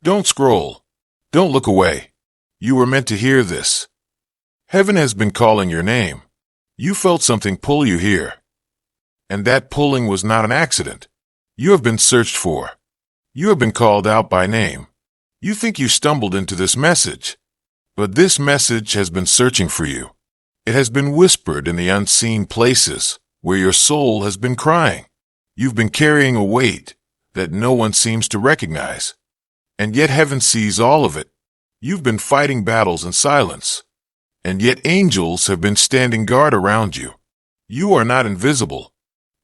Don't scroll. Don't look away. You were meant to hear this. Heaven has been calling your name. You felt something pull you here. And that pulling was not an accident. You have been searched for. You have been called out by name. You think you stumbled into this message. But this message has been searching for you. It has been whispered in the unseen places where your soul has been crying. You've been carrying a weight that no one seems to recognize. And yet heaven sees all of it. You've been fighting battles in silence. And yet angels have been standing guard around you. You are not invisible,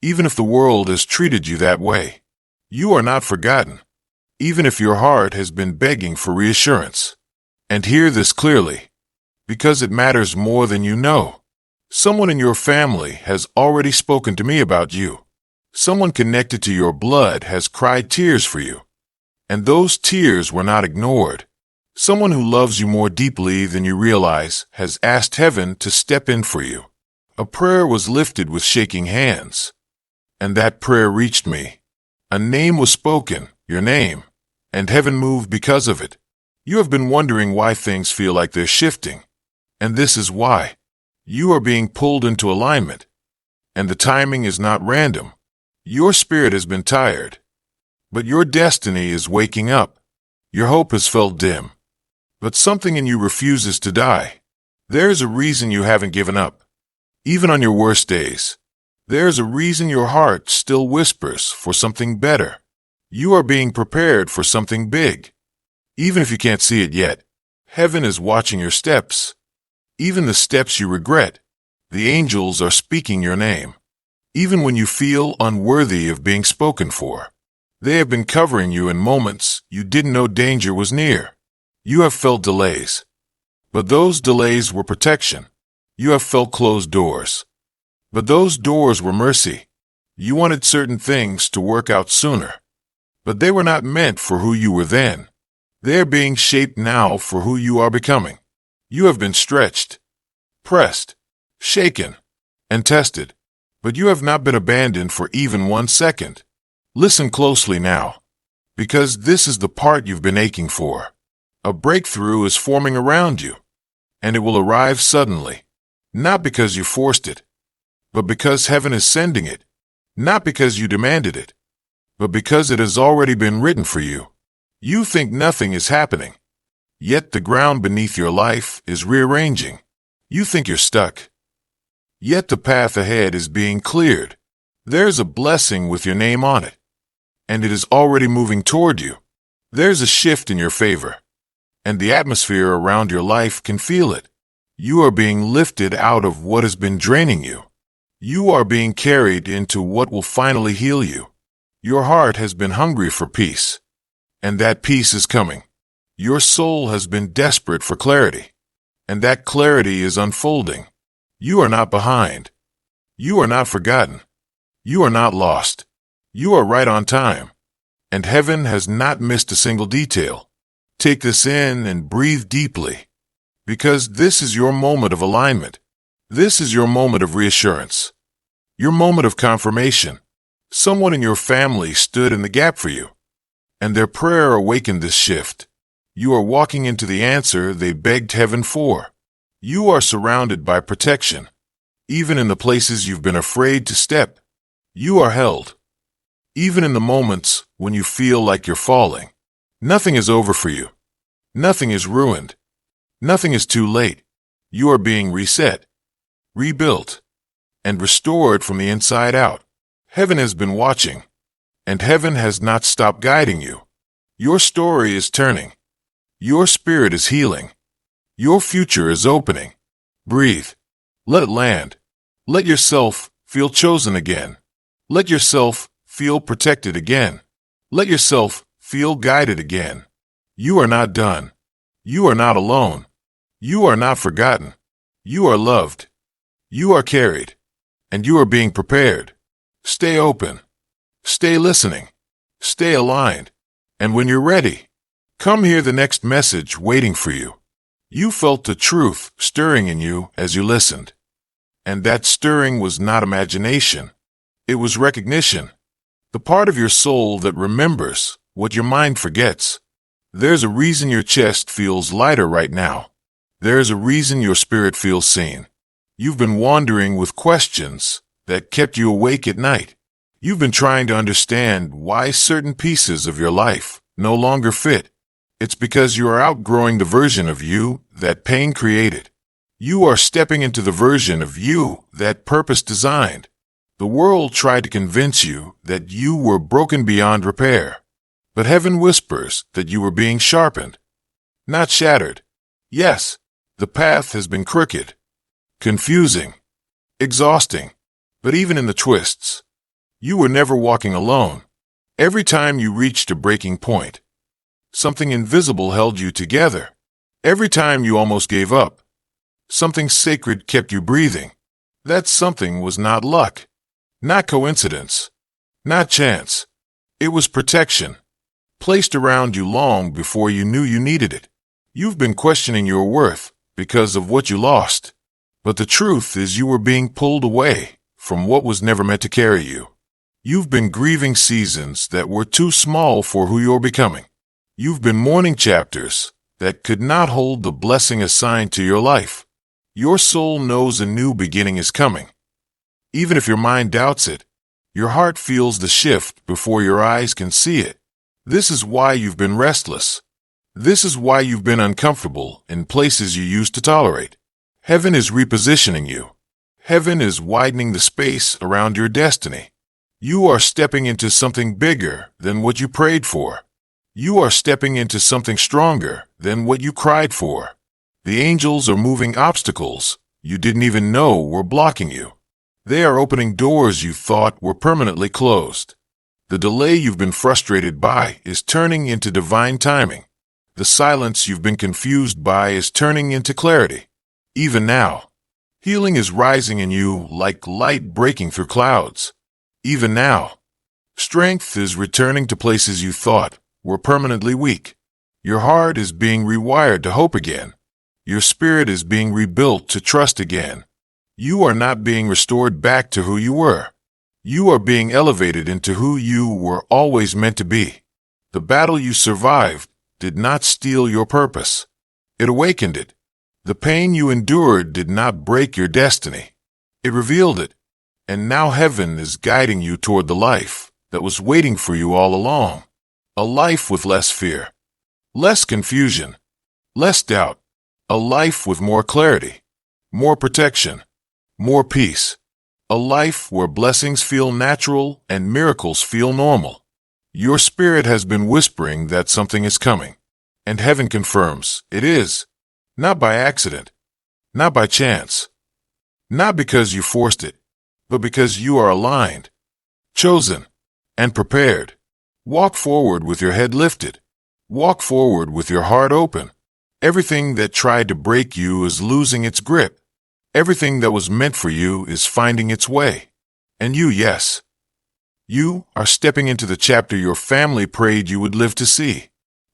even if the world has treated you that way. You are not forgotten, even if your heart has been begging for reassurance. And hear this clearly, because it matters more than you know. Someone in your family has already spoken to me about you. Someone connected to your blood has cried tears for you. And those tears were not ignored. Someone who loves you more deeply than you realize has asked heaven to step in for you. A prayer was lifted with shaking hands. And that prayer reached me. A name was spoken, your name, and heaven moved because of it. You have been wondering why things feel like they're shifting. And this is why. You are being pulled into alignment. And the timing is not random. Your spirit has been tired. But your destiny is waking up. Your hope has felt dim. But something in you refuses to die. There's a reason you haven't given up. Even on your worst days. There's a reason your heart still whispers for something better. You are being prepared for something big. Even if you can't see it yet, heaven is watching your steps. Even the steps you regret, the angels are speaking your name. Even when you feel unworthy of being spoken for, they have been covering you in moments you didn't know danger was near. You have felt delays, but those delays were protection. You have felt closed doors, but those doors were mercy. You wanted certain things to work out sooner, but they were not meant for who you were then. They are being shaped now for who you are becoming. You have been stretched, pressed, shaken, and tested, but you have not been abandoned for even 1 second. Listen closely now, because this is the part you've been aching for. A breakthrough is forming around you, and it will arrive suddenly, not because you forced it, but because heaven is sending it, not because you demanded it, but because it has already been written for you. You think nothing is happening, yet the ground beneath your life is rearranging. You think you're stuck, yet the path ahead is being cleared. There's a blessing with your name on it, and it is already moving toward you. There's a shift in your favor, and the atmosphere around your life can feel it. You are being lifted out of what has been draining you. You are being carried into what will finally heal you. Your heart has been hungry for peace, and that peace is coming. Your soul has been desperate for clarity, and that clarity is unfolding. You are not behind. You are not forgotten. You are not lost. You are right on time, and heaven has not missed a single detail. Take this in and breathe deeply, because this is your moment of alignment. This is your moment of reassurance, your moment of confirmation. Someone in your family stood in the gap for you, and their prayer awakened this shift. You are walking into the answer they begged heaven for. You are surrounded by protection, even in the places you've been afraid to step. You are held, even in the moments when you feel like you're falling. Nothing is over for you. Nothing is ruined. Nothing is too late. You are being reset, rebuilt, and restored from the inside out. Heaven has been watching, and heaven has not stopped guiding you. Your story is turning. Your spirit is healing. Your future is opening. Breathe. Let it land. Let yourself feel chosen again. Let yourself feel protected again. Let yourself feel guided again. You are not done. You are not alone. You are not forgotten. You are loved. You are carried. And you are being prepared. Stay open. Stay listening. Stay aligned. And when you're ready, come hear the next message waiting for you. You felt the truth stirring in you as you listened. And that stirring was not imagination. It was recognition. The part of your soul that remembers what your mind forgets. There's a reason your chest feels lighter right now. There's a reason your spirit feels seen. You've been wandering with questions that kept you awake at night. You've been trying to understand why certain pieces of your life no longer fit. It's because you are outgrowing the version of you that pain created. You are stepping into the version of you that purpose designed. The world tried to convince you that you were broken beyond repair. But heaven whispers that you were being sharpened, not shattered. Yes, the path has been crooked, confusing, exhausting, but even in the twists, you were never walking alone. Every time you reached a breaking point, something invisible held you together. Every time you almost gave up, something sacred kept you breathing. That something was not luck, not coincidence, not chance. It was protection, placed around you long before you knew you needed it. You've been questioning your worth because of what you lost, but the truth is you were being pulled away from what was never meant to carry you. You've been grieving seasons that were too small for who you're becoming. You've been mourning chapters that could not hold the blessing assigned to your life. Your soul knows a new beginning is coming. Even if your mind doubts it, your heart feels the shift before your eyes can see it. This is why you've been restless. This is why you've been uncomfortable in places you used to tolerate. Heaven is repositioning you. Heaven is widening the space around your destiny. You are stepping into something bigger than what you prayed for. You are stepping into something stronger than what you cried for. The angels are moving obstacles you didn't even know were blocking you. They are opening doors you thought were permanently closed. The delay you've been frustrated by is turning into divine timing. The silence you've been confused by is turning into clarity. Even now, healing is rising in you like light breaking through clouds. Even now, strength is returning to places you thought were permanently weak. Your heart is being rewired to hope again. Your spirit is being rebuilt to trust again. You are not being restored back to who you were. You are being elevated into who you were always meant to be. The battle you survived did not steal your purpose. It awakened it. The pain you endured did not break your destiny. It revealed it. And now heaven is guiding you toward the life that was waiting for you all along. A life with less fear, less confusion, less doubt. A life with more clarity, more protection, more peace. A life where blessings feel natural and miracles feel normal. Your spirit has been whispering that something is coming, and heaven confirms it is, not by accident, not by chance, not because you forced it, but because you are aligned, chosen, and prepared. Walk forward with your head lifted. Walk forward with your heart open. Everything that tried to break you is losing its grip. Everything that was meant for you is finding its way. And you, yes, you are stepping into the chapter your family prayed you would live to see.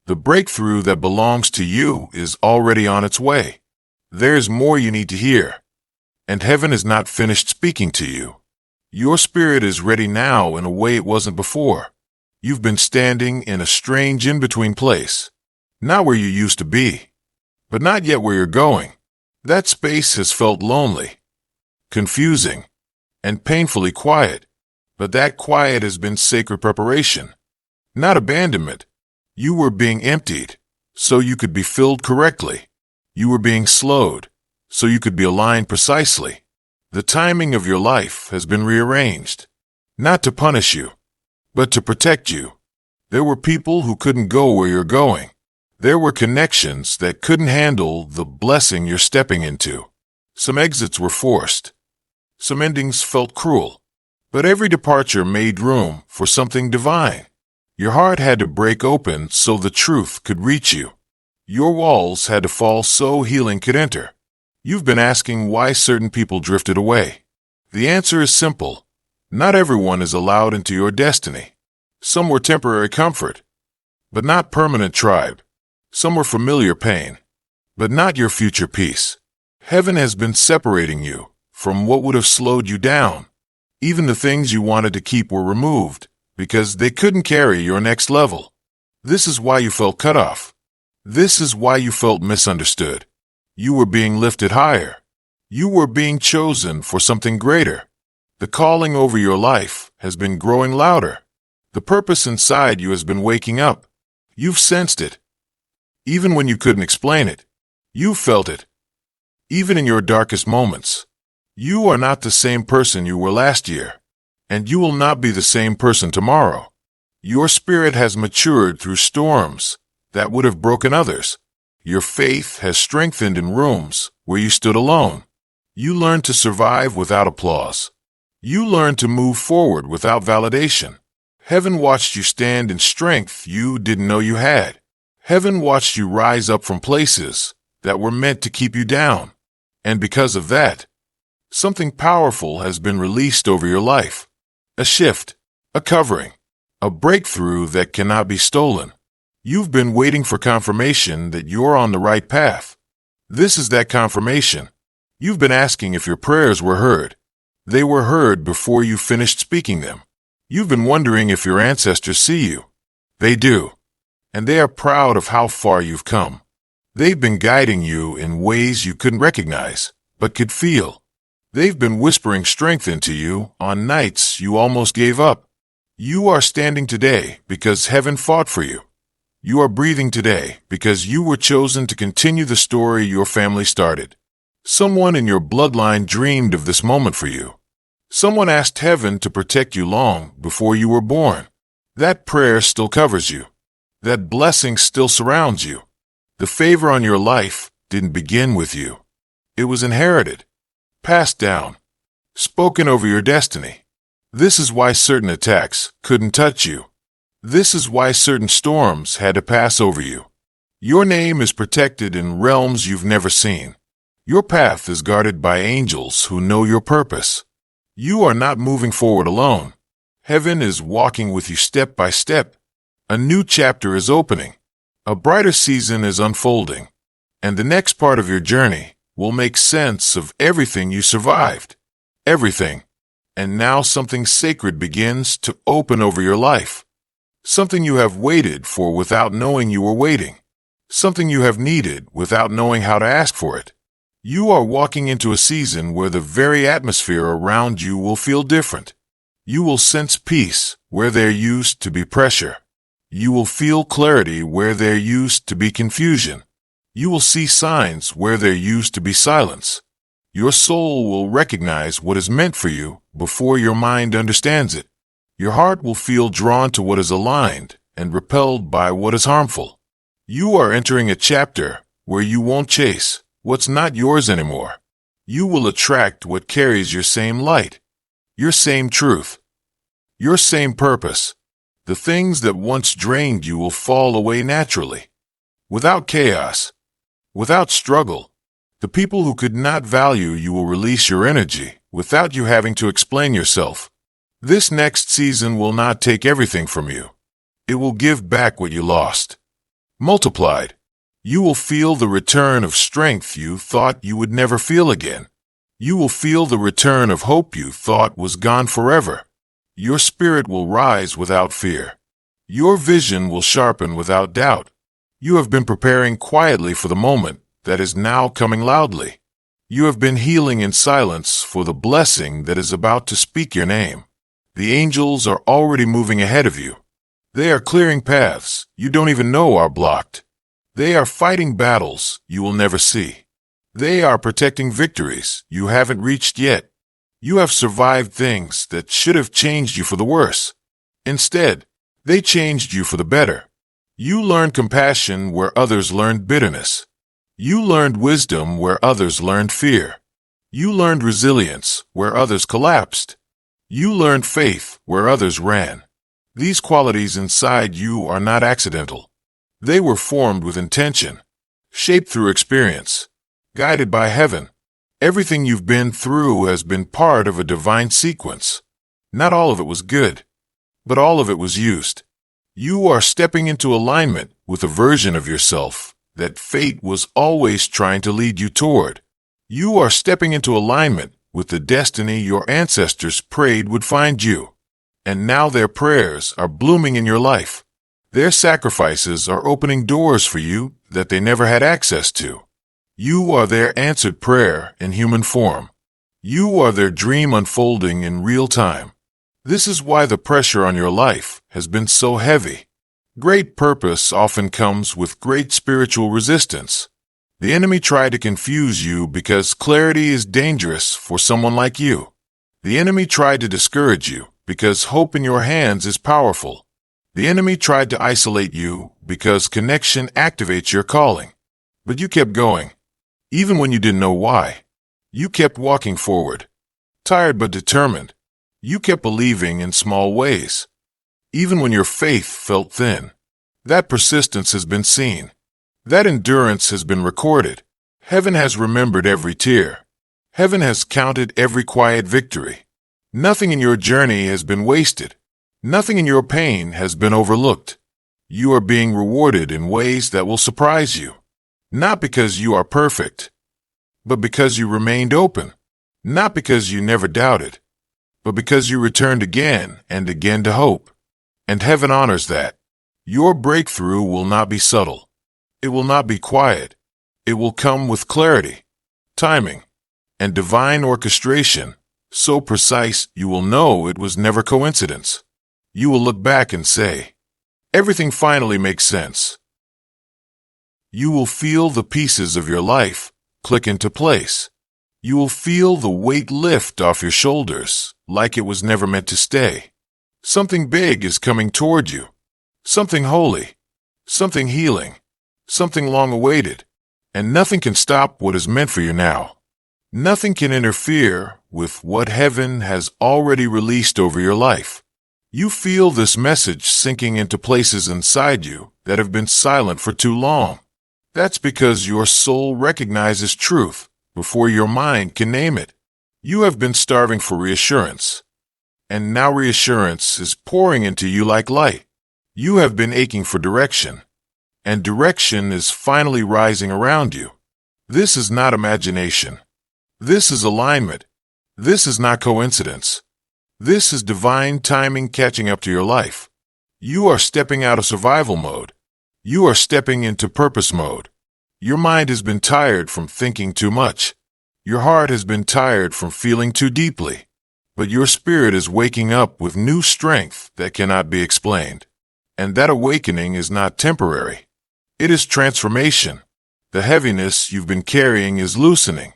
The breakthrough that belongs to you is already on its way. There's more you need to hear. And heaven is not finished speaking to you. Your spirit is ready now in a way it wasn't before. You've been standing in a strange in-between place. Not where you used to be, but not yet where you're going. That space has felt lonely, confusing, and painfully quiet. But that quiet has been sacred preparation, not abandonment. You were being emptied so you could be filled correctly. You were being slowed so you could be aligned precisely. The timing of your life has been rearranged, not to punish you, but to protect you. There were people who couldn't go where you're going. There were connections that couldn't handle the blessing you're stepping into. Some exits were forced. Some endings felt cruel. But every departure made room for something divine. Your heart had to break open so the truth could reach you. Your walls had to fall so healing could enter. You've been asking why certain people drifted away. The answer is simple. Not everyone is allowed into your destiny. Some were temporary comfort, but not permanent tribe. Some were familiar pain, but not your future peace. Heaven has been separating you from what would have slowed you down. Even the things you wanted to keep were removed because they couldn't carry your next level. This is why you felt cut off. This is why you felt misunderstood. You were being lifted higher. You were being chosen for something greater. The calling over your life has been growing louder. The purpose inside you has been waking up. You've sensed it. Even when you couldn't explain it, you felt it. Even in your darkest moments, you are not the same person you were last year, and you will not be the same person tomorrow. Your spirit has matured through storms that would have broken others. Your faith has strengthened in rooms where you stood alone. You learned to survive without applause. You learned to move forward without validation. Heaven watched you stand in strength you didn't know you had. Heaven watched you rise up from places that were meant to keep you down. And because of that, something powerful has been released over your life. A shift, a covering, a breakthrough that cannot be stolen. You've been waiting for confirmation that you're on the right path. This is that confirmation. You've been asking if your prayers were heard. They were heard before you finished speaking them. You've been wondering if your ancestors see you. They do. And they are proud of how far you've come. They've been guiding you in ways you couldn't recognize, but could feel. They've been whispering strength into you on nights you almost gave up. You are standing today because heaven fought for you. You are breathing today because you were chosen to continue the story your family started. Someone in your bloodline dreamed of this moment for you. Someone asked heaven to protect you long before you were born. That prayer still covers you. That blessing still surrounds you. The favor on your life didn't begin with you. It was inherited, passed down, spoken over your destiny. This is why certain attacks couldn't touch you. This is why certain storms had to pass over you. Your name is protected in realms you've never seen. Your path is guarded by angels who know your purpose. You are not moving forward alone. Heaven is walking with you step by step. A new chapter is opening. A brighter season is unfolding. And the next part of your journey will make sense of everything you survived. Everything. And now something sacred begins to open over your life. Something you have waited for without knowing you were waiting. Something you have needed without knowing how to ask for it. You are walking into a season where the very atmosphere around you will feel different. You will sense peace where there used to be pressure. You will feel clarity where there used to be confusion. You will see signs where there used to be silence. Your soul will recognize what is meant for you before your mind understands it. Your heart will feel drawn to what is aligned and repelled by what is harmful. You are entering a chapter where you won't chase what's not yours anymore. You will attract what carries your same light, your same truth, your same purpose. The things that once drained you will fall away naturally, without chaos, without struggle. The people who could not value you will release your energy without you having to explain yourself. This next season will not take everything from you. It will give back what you lost. Multiplied. You will feel the return of strength you thought you would never feel again. You will feel the return of hope you thought was gone forever. Your spirit will rise without fear. Your vision will sharpen without doubt. You have been preparing quietly for the moment that is now coming loudly. You have been healing in silence for the blessing that is about to speak your name. The angels are already moving ahead of you. They are clearing paths you don't even know are blocked. They are fighting battles you will never see. They are protecting victories you haven't reached yet. You have survived things that should have changed you for the worse. Instead, they changed you for the better. You learned compassion where others learned bitterness. You learned wisdom where others learned fear. You learned resilience where others collapsed. You learned faith where others ran. These qualities inside you are not accidental. They were formed with intention, shaped through experience, guided by heaven. Everything you've been through has been part of a divine sequence. Not all of it was good, but all of it was used. You are stepping into alignment with a version of yourself that fate was always trying to lead you toward. You are stepping into alignment with the destiny your ancestors prayed would find you. And now their prayers are blooming in your life. Their sacrifices are opening doors for you that they never had access to. You are their answered prayer in human form. You are their dream unfolding in real time. This is why the pressure on your life has been so heavy. Great purpose often comes with great spiritual resistance. The enemy tried to confuse you because clarity is dangerous for someone like you. The enemy tried to discourage you because hope in your hands is powerful. The enemy tried to isolate you because connection activates your calling. But you kept going, even when you didn't know why. You kept walking forward, tired but determined. You kept believing in small ways, even when your faith felt thin. That persistence has been seen. That endurance has been recorded. Heaven has remembered every tear. Heaven has counted every quiet victory. Nothing in your journey has been wasted. Nothing in your pain has been overlooked. You are being rewarded in ways that will surprise you. Not because you are perfect, but because you remained open. Not because you never doubted, but because you returned again and again to hope. And heaven honors that. Your breakthrough will not be subtle. It will not be quiet. It will come with clarity, timing, and divine orchestration, so precise you will know it was never coincidence. You will look back and say, everything finally makes sense. You will feel the pieces of your life click into place. You will feel the weight lift off your shoulders like it was never meant to stay. Something big is coming toward you. Something holy. Something healing. Something long awaited. And nothing can stop what is meant for you now. Nothing can interfere with what heaven has already released over your life. You feel this message sinking into places inside you that have been silent for too long. That's because your soul recognizes truth before your mind can name it. You have been starving for reassurance, and now reassurance is pouring into you like light. You have been aching for direction, and direction is finally rising around you. This is not imagination. This is alignment. This is not coincidence. This is divine timing catching up to your life. You are stepping out of survival mode. You are stepping into purpose mode. Your mind has been tired from thinking too much. Your heart has been tired from feeling too deeply. But your spirit is waking up with new strength that cannot be explained. And that awakening is not temporary. It is transformation. The heaviness you've been carrying is loosening.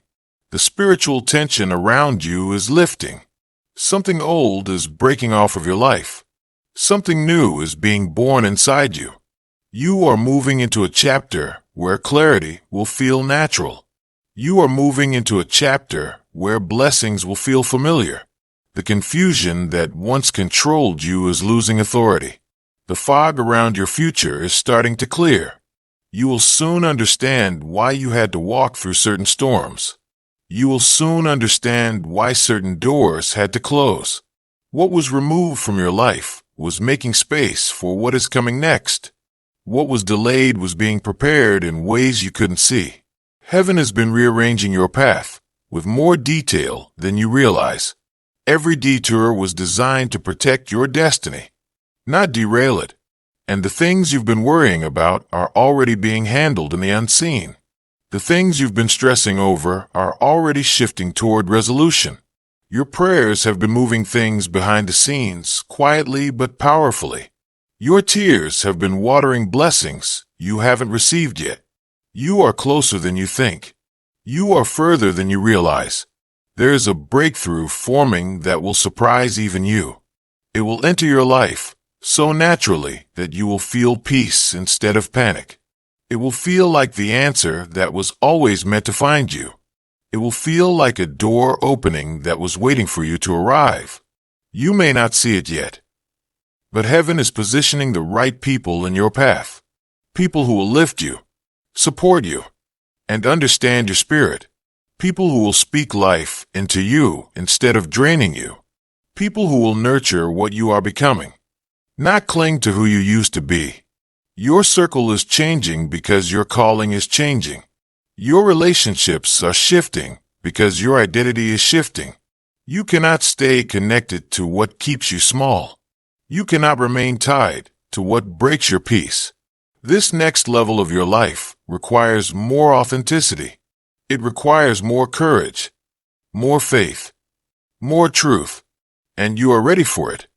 The spiritual tension around you is lifting. Something old is breaking off of your life. Something new is being born inside you. You are moving into a chapter where clarity will feel natural. You are moving into a chapter where blessings will feel familiar. The confusion that once controlled you is losing authority. The fog around your future is starting to clear. You will soon understand why you had to walk through certain storms. You will soon understand why certain doors had to close. What was removed from your life was making space for what is coming next. What was delayed was being prepared in ways you couldn't see. Heaven has been rearranging your path with more detail than you realize. Every detour was designed to protect your destiny, not derail it. And the things you've been worrying about are already being handled in the unseen. The things you've been stressing over are already shifting toward resolution. Your prayers have been moving things behind the scenes, quietly but powerfully. Your tears have been watering blessings you haven't received yet. You are closer than you think. You are further than you realize. There is a breakthrough forming that will surprise even you. It will enter your life so naturally that you will feel peace instead of panic. It will feel like the answer that was always meant to find you. It will feel like a door opening that was waiting for you to arrive. You may not see it yet, but heaven is positioning the right people in your path. People who will lift you, support you, and understand your spirit. People who will speak life into you instead of draining you. People who will nurture what you are becoming, not cling to who you used to be. Your circle is changing because your calling is changing. Your relationships are shifting because your identity is shifting. You cannot stay connected to what keeps you small. You cannot remain tied to what breaks your peace. This next level of your life requires more authenticity. It requires more courage, more faith, more truth, and you are ready for it.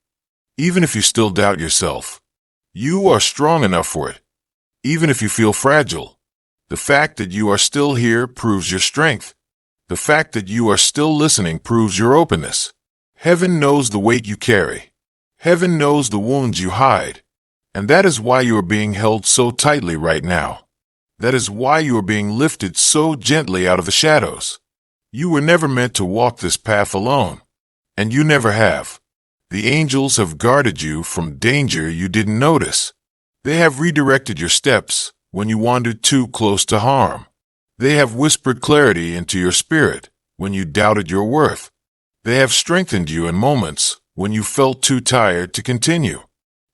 Even if you still doubt yourself, you are strong enough for it. Even if you feel fragile, the fact that you are still here proves your strength. The fact that you are still listening proves your openness. Heaven knows the weight you carry. Heaven knows the wounds you hide. And that is why you are being held so tightly right now. That is why you are being lifted so gently out of the shadows. You were never meant to walk this path alone. And you never have. The angels have guarded you from danger you didn't notice. They have redirected your steps when you wandered too close to harm. They have whispered clarity into your spirit when you doubted your worth. They have strengthened you in moments when you felt too tired to continue.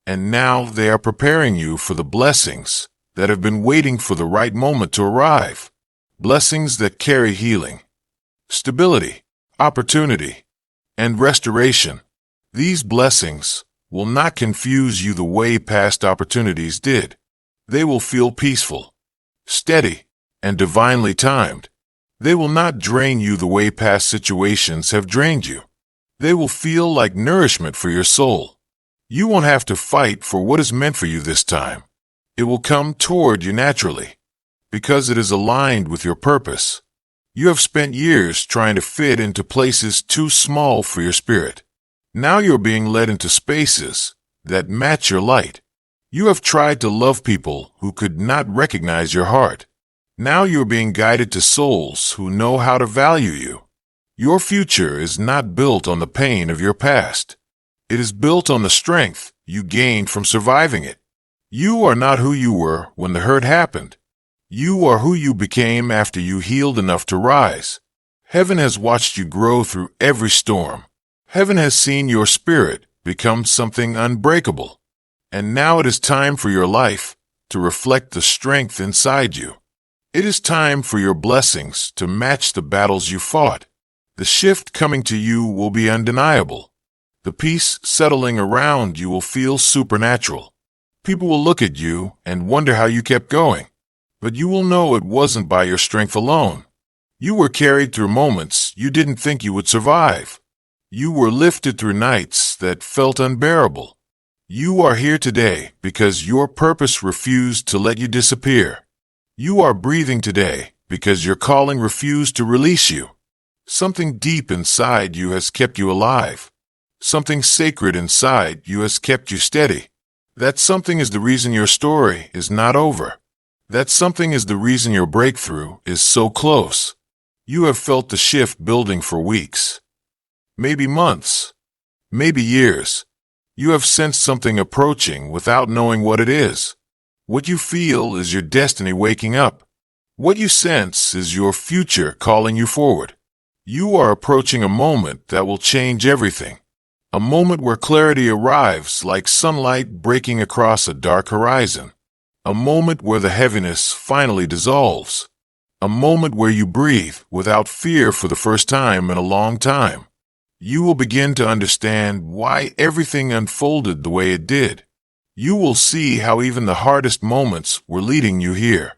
And now they are preparing you for the blessings that have been waiting for the right moment to arrive. Blessings that carry healing, stability, opportunity, and restoration. These blessings will not confuse you the way past opportunities did. They will feel peaceful, steady, and divinely timed. They will not drain you the way past situations have drained you. They will feel like nourishment for your soul. You won't have to fight for what is meant for you this time. It will come toward you naturally, because it is aligned with your purpose. You have spent years trying to fit into places too small for your spirit. Now you're being led into spaces that match your light. You have tried to love people who could not recognize your heart. Now you're being guided to souls who know how to value you. Your future is not built on the pain of your past. It is built on the strength you gained from surviving it. You are not who you were when the hurt happened. You are who you became after you healed enough to rise. Heaven has watched you grow through every storm. Heaven has seen your spirit become something unbreakable. And now it is time for your life to reflect the strength inside you. It is time for your blessings to match the battles you fought. The shift coming to you will be undeniable. The peace settling around you will feel supernatural. People will look at you and wonder how you kept going. But you will know it wasn't by your strength alone. You were carried through moments you didn't think you would survive. You were lifted through nights that felt unbearable. You are here today because your purpose refused to let you disappear. You are breathing today because your calling refused to release you. Something deep inside you has kept you alive. Something sacred inside you has kept you steady. That something is the reason your story is not over. That something is the reason your breakthrough is so close. You have felt the shift building for weeks, maybe months, maybe years. You have sensed something approaching without knowing what it is. What you feel is your destiny waking up. What you sense is your future calling you forward. You are approaching a moment that will change everything. A moment where clarity arrives like sunlight breaking across a dark horizon. A moment where the heaviness finally dissolves. A moment where you breathe without fear for the first time in a long time. You will begin to understand why everything unfolded the way it did. You will see how even the hardest moments were leading you here.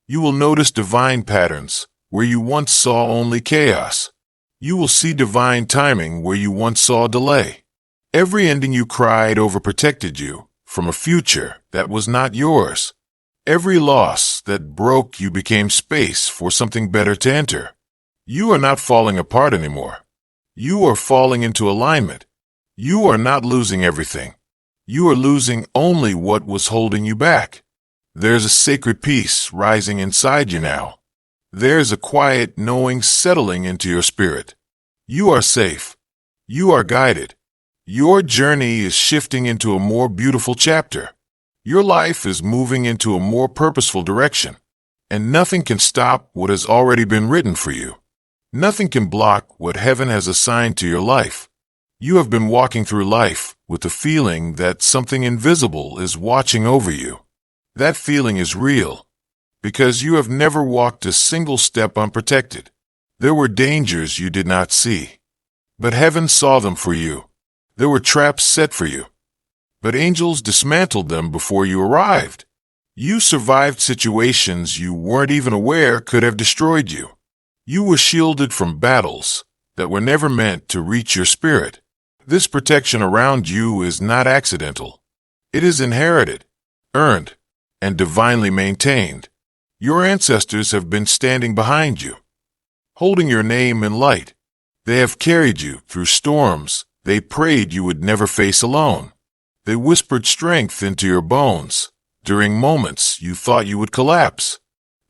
You will notice divine patterns where you once saw only chaos. You will see divine timing where you once saw delay. Every ending you cried over protected you from a future that was not yours. Every loss that broke you became space for something better to enter. You are not falling apart anymore. You are falling into alignment. You are not losing everything. You are losing only what was holding you back. There's a sacred peace rising inside you now. There's a quiet knowing settling into your spirit. You are safe. You are guided. Your journey is shifting into a more beautiful chapter. Your life is moving into a more purposeful direction. And nothing can stop what has already been written for you. Nothing can block what heaven has assigned to your life. You have been walking through life with the feeling that something invisible is watching over you. That feeling is real, because you have never walked a single step unprotected. There were dangers you did not see, but heaven saw them for you. There were traps set for you. but angels dismantled them before you arrived. You survived situations you weren't even aware could have destroyed you. You were shielded from battles that were never meant to reach your spirit. This protection around you is not accidental. It is inherited, earned, and divinely maintained. Your ancestors have been standing behind you, holding your name in light. They have carried you through storms they prayed you would never face alone. They whispered strength into your bones during moments you thought you would collapse.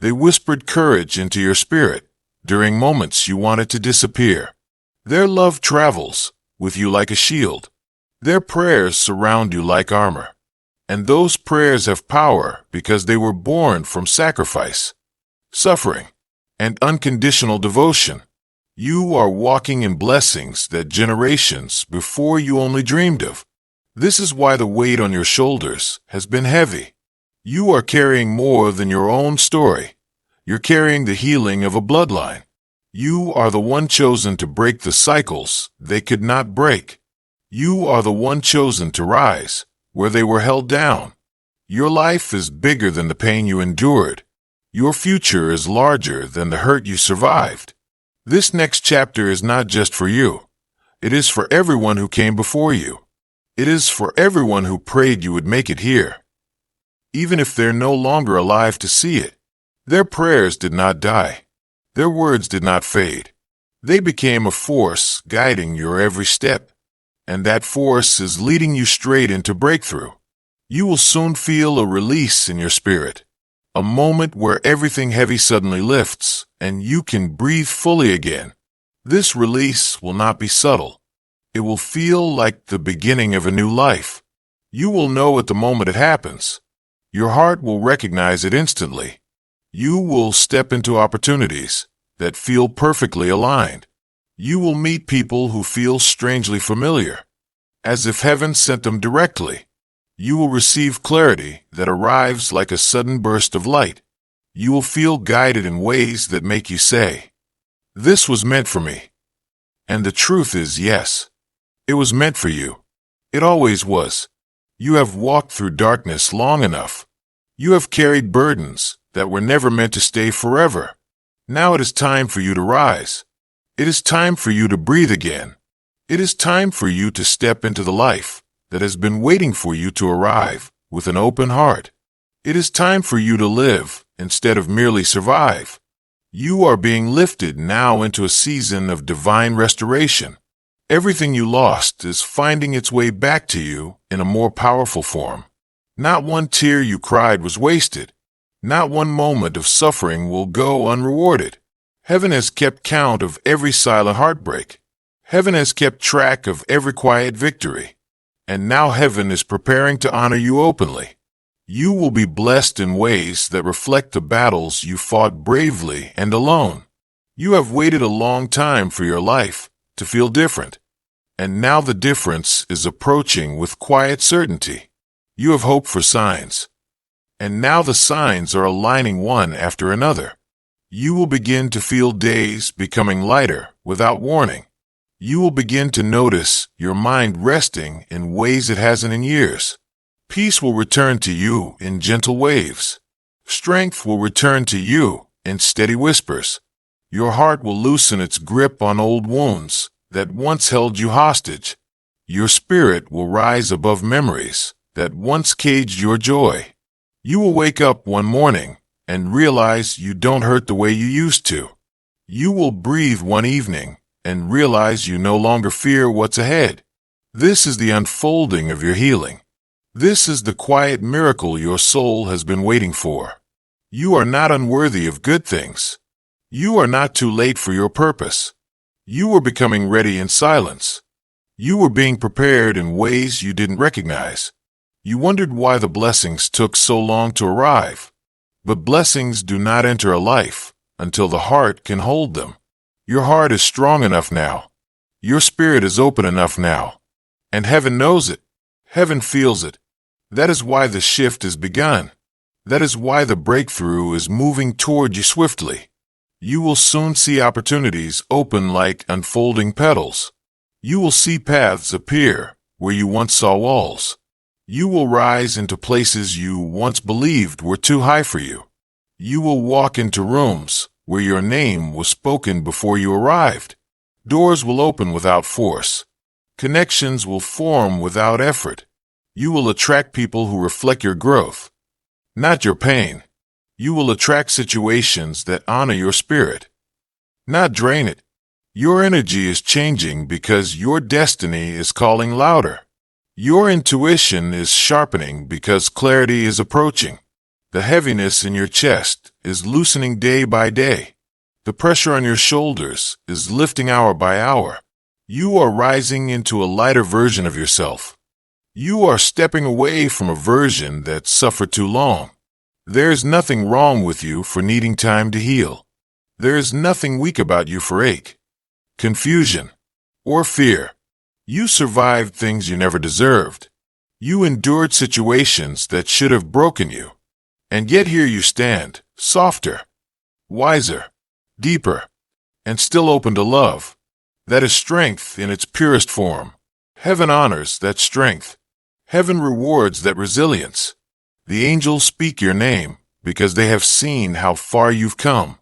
They whispered courage into your spirit during moments you wanted to disappear. Their love travels with you like a shield. Their prayers surround you like armor. And those prayers have power because they were born from sacrifice, suffering, and unconditional devotion. You are walking in blessings that generations before you only dreamed of. This is why the weight on your shoulders has been heavy. You are carrying more than your own story. You're carrying the healing of a bloodline. You are the one chosen to break the cycles they could not break. You are the one chosen to rise where they were held down. Your life is bigger than the pain you endured. Your future is larger than the hurt you survived. This next chapter is not just for you. It is for everyone who came before you. It is for everyone who prayed you would make it here. Even if they're no longer alive to see it, their prayers did not die. Their words did not fade. They became a force guiding your every step. And that force is leading you straight into breakthrough. You will soon feel a release in your spirit, a moment where everything heavy suddenly lifts and you can breathe fully again. This release will not be subtle. It will feel like the beginning of a new life. You will know at the moment it happens. Your heart will recognize it instantly. You will step into opportunities that feel perfectly aligned. You will meet people who feel strangely familiar, as if heaven sent them directly. You will receive clarity that arrives like a sudden burst of light. You will feel guided in ways that make you say, "This was meant for me." And the truth is, yes, it was meant for you. It always was. You have walked through darkness long enough. You have carried burdens that were never meant to stay forever. Now it is time for you to rise. It is time for you to breathe again. It is time for you to step into the life that has been waiting for you to arrive with an open heart. It is time for you to live instead of merely survive. You are being lifted now into a season of divine restoration. Everything you lost is finding its way back to you in a more powerful form. Not one tear you cried was wasted. Not one moment of suffering will go unrewarded. Heaven has kept count of every silent heartbreak. Heaven has kept track of every quiet victory. And now heaven is preparing to honor you openly. You will be blessed in ways that reflect the battles you fought bravely and alone. You have waited a long time for your life to feel different. And now the difference is approaching with quiet certainty. You have hoped for signs. And now the signs are aligning one after another. You will begin to feel days becoming lighter without warning. You will begin to notice your mind resting in ways it hasn't in years. Peace will return to you in gentle waves. Strength will return to you in steady whispers. Your heart will loosen its grip on old wounds that once held you hostage. Your spirit will rise above memories that once caged your joy. You will wake up one morning and realize you don't hurt the way you used to. You will breathe one evening and realize you no longer fear what's ahead. This is the unfolding of your healing. This is the quiet miracle your soul has been waiting for. You are not unworthy of good things. You are not too late for your purpose. You were becoming ready in silence. You were being prepared in ways you didn't recognize. You wondered why the blessings took so long to arrive. But blessings do not enter a life until the heart can hold them. Your heart is strong enough now. Your spirit is open enough now. And heaven knows it. Heaven feels it. That is why the shift has begun. That is why the breakthrough is moving toward you swiftly. You will soon see opportunities open like unfolding petals. You will see paths appear where you once saw walls. You will rise into places you once believed were too high for you. You will walk into rooms where your name was spoken before you arrived. Doors will open without force. Connections will form without effort. You will attract people who reflect your growth, not your pain. You will attract situations that honor your spirit, not drain it. Your energy is changing because your destiny is calling louder. Your intuition is sharpening because clarity is approaching. The heaviness in your chest is loosening day by day. The pressure on your shoulders is lifting hour by hour. You are rising into a lighter version of yourself. You are stepping away from a version that suffered too long. There's nothing wrong with you for needing time to heal. There's nothing weak about you for ache, confusion, or fear. You survived things you never deserved. You endured situations that should have broken you. And yet here you stand, softer, wiser, deeper, and still open to love. That is strength in its purest form. Heaven honors that strength. Heaven rewards that resilience. The angels speak your name because they have seen how far you've come.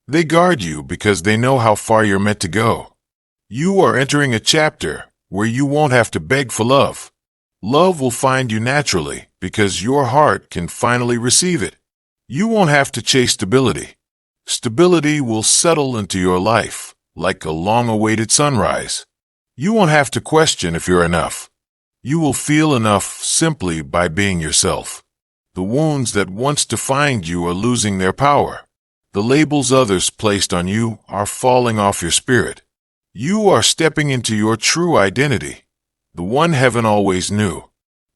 They guard you because they know how far you're meant to go. You are entering a chapter where you won't have to beg for love. Love will find you naturally because your heart can finally receive it. You won't have to chase stability. Stability will settle into your life like a long-awaited sunrise. You won't have to question if you're enough. You will feel enough simply by being yourself. The wounds that once defined you are losing their power. The labels others placed on you are falling off your spirit. You are stepping into your true identity, the one heaven always knew,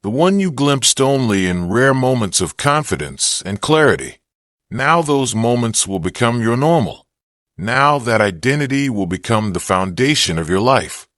the one you glimpsed only in rare moments of confidence and clarity. Now those moments will become your normal. Now that identity will become the foundation of your life.